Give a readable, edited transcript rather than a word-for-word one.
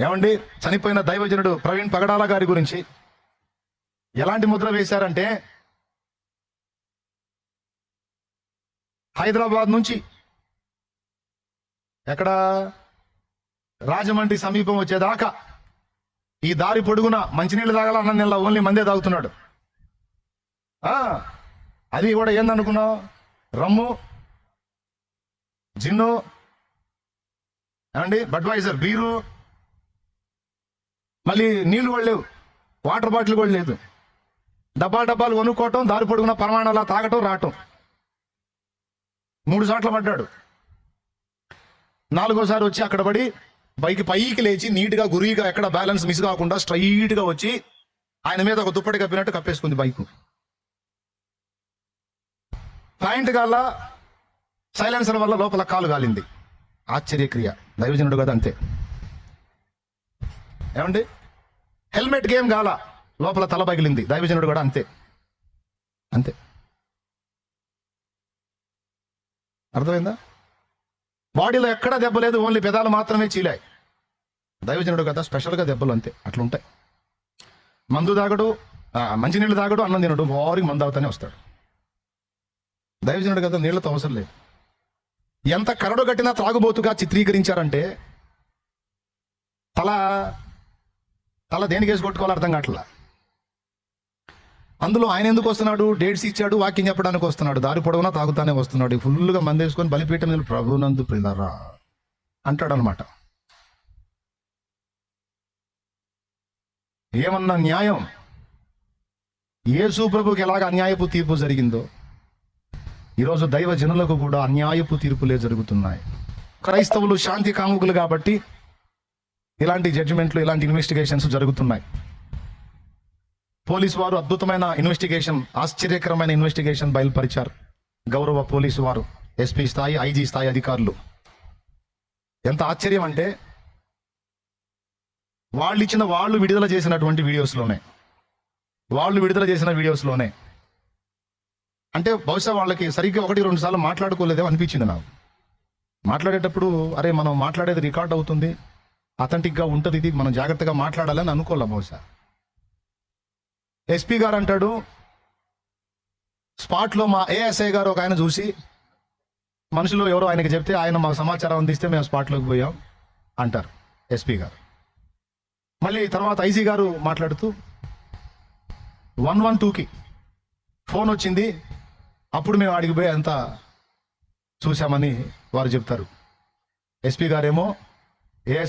ఏమండి, చనిపోయిన దైవజనుడు ప్రవీణ్ పగడాల గారి గురించి ఎలాంటి ముద్ర వేశారంటే, హైదరాబాద్ నుంచి ఎక్కడ రాజమండ్రి సమీపం వచ్చేదాకా ఈ దారి పొడుగున మంచినీళ్ళు తాగాల, అన్నం నెల ఓన్లీ మందే తాగుతున్నాడు. అది కూడా ఏందనుకున్నావు? రమ్ము, జిన్ను, ఏమండి బడ్వైజర్ బీరు, మళ్ళీ నీళ్లు కూడా లేవు, వాటర్ బాటిల్ కూడా లేదు. డబ్బాలు కొనుక్కోవటం, దారి పొడుగున పరమాణాలా తాగటం రావటం. 3 చోట్ల పడ్డాడు. 4వసారి వచ్చి అక్కడ పడి బైక్ పైకి లేచి నీట్గా గురిగా ఎక్కడ బ్యాలెన్స్ మిస్ కాకుండా స్ట్రైట్గా వచ్చి ఆయన మీద ఒక దుప్పటి కప్పినట్టు కప్పేసుకుంది బైక్. పాయింట్ గాల సైలెన్సర్ వల్ల లోపల కాలు కాలింది. ఆశ్చర్యక్రియ. దైవజనుడు కదా, అంతే. ఏమండి, హెల్మెట్ గేమ్ గాల లోపల తల పగిలింది. దైవజనుడు కూడా అంతే అంతే. అర్థమైందా? బాడీలో ఎక్కడా దెబ్బ లేదు, ఓన్లీ పెదాలు మాత్రమే చీలాయి. దైవజనుడు కదా, స్పెషల్గా దెబ్బలు అంతే, అట్లుంటాయి. మందు తాగడు, మంచినీళ్ళు తాగడు, అన్నం తినడు, వారికి మందు అవుతానే వస్తాడు. దైవజనుడు కదా, నీళ్లతో అవసరం లేదు. ఎంత కరడు కట్టినా త్రాగుబోతుగా చిత్రీకరించారంటే తల దేనికి వేసి కొట్టుకోవాలో అర్థం కావట్లా. అందులో ఆయన ఎందుకు వస్తున్నాడు? డేట్స్ ఇచ్చాడు, వాక్యం చెప్పడానికి వస్తున్నాడు. దారి పొడవునా తాగుతానే వస్తున్నాడు. ఫుల్గా మంది వేసుకొని బలిపీఠం మీద ప్రభునందు ప్రియులారా అంటాడు అనమాట. ఏమన్నా న్యాయం? యేసు ప్రభుకి ఎలాగ అన్యాయపు తీర్పు జరిగిందో ఈరోజు దైవ జనులకు కూడా అన్యాయపు తీర్పులే జరుగుతున్నాయి. క్రైస్తవులు శాంతి కాముకులు కాబట్టి ఇలాంటి జడ్జిమెంట్లు, ఇలాంటి ఇన్వెస్టిగేషన్స్ జరుగుతున్నాయి. పోలీసు వారు అద్భుతమైన ఇన్వెస్టిగేషన్, ఆశ్చర్యకరమైన ఇన్వెస్టిగేషన్ బయలుపరిచారు. గౌరవ పోలీసు వారు, ఎస్పీ స్థాయి, ఐజీ స్థాయి అధికారులు. ఎంత ఆశ్చర్యం అంటే, వాళ్ళు విడుదల చేసినటువంటి వీడియోస్లోనే అంటే బహుశా వాళ్ళకి సరిగ్గా 1-2 సార్లు మాట్లాడుకోలేదేమో అనిపించింది నాకు. మాట్లాడేటప్పుడు అరే మనం మాట్లాడేది రికార్డ్ అవుతుంది, అథెంటిక్గా ఉంటుంది, ఇది మనం జాగ్రత్తగా మాట్లాడాలని అనుకోలే బహుశా. ఎస్పీ గారు అంటాడు, స్పాట్లో మా ఏఎస్ఐ గారు ఒక ఆయన చూసి మనుషులు ఎవరో ఆయనకి చెప్తే ఆయన మాకు సమాచారం అందిస్తే మేము స్పాట్లోకి పోయాం అంటారు ఎస్పీ గారు. మళ్ళీ తర్వాత ఐజీ గారు మాట్లాడుతూ 112కి ఫోన్ వచ్చింది, అప్పుడు మేము ఆడికి పోయి అంతా చూసామని వారు చెప్తారు. ఎస్పీ గారేమో ఏఎస్ఐ